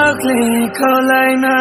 Bakli Kolaina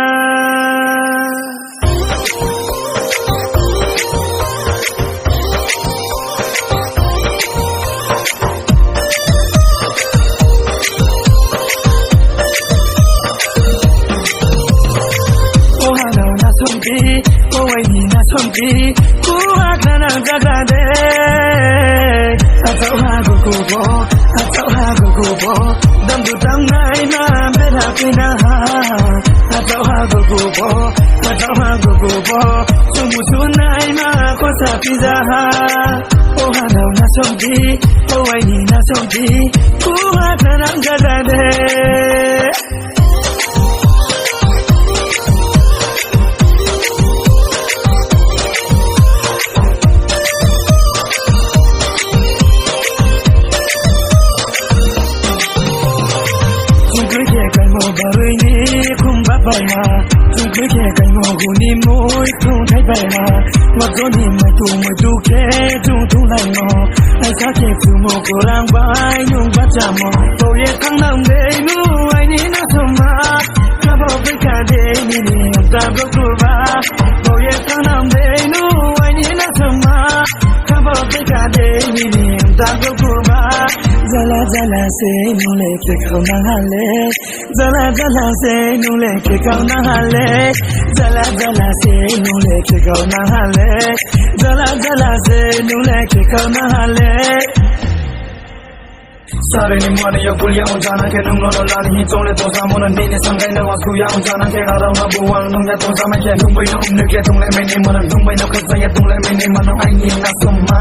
Sare ni mwana yo kulia unjana ke nungo no lani hi chole to sa mona ni ne sangai na wasu ya unjana ke garau na buwan nung ya to sa ma ke nung bai no umne ke tung le me ni mona nung bai no ka sa ya tung le me ni mona ai ni na somma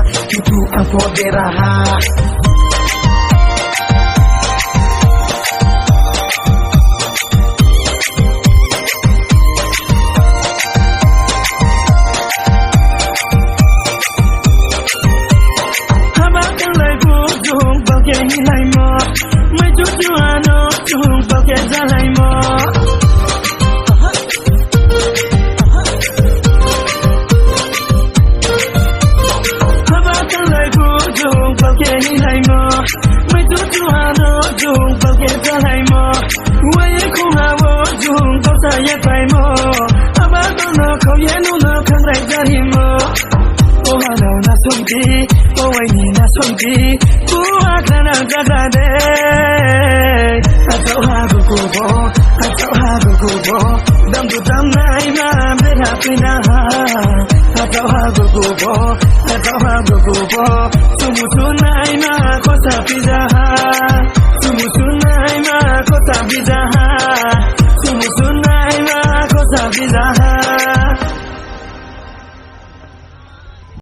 tu an ko de raha Pizza Hut.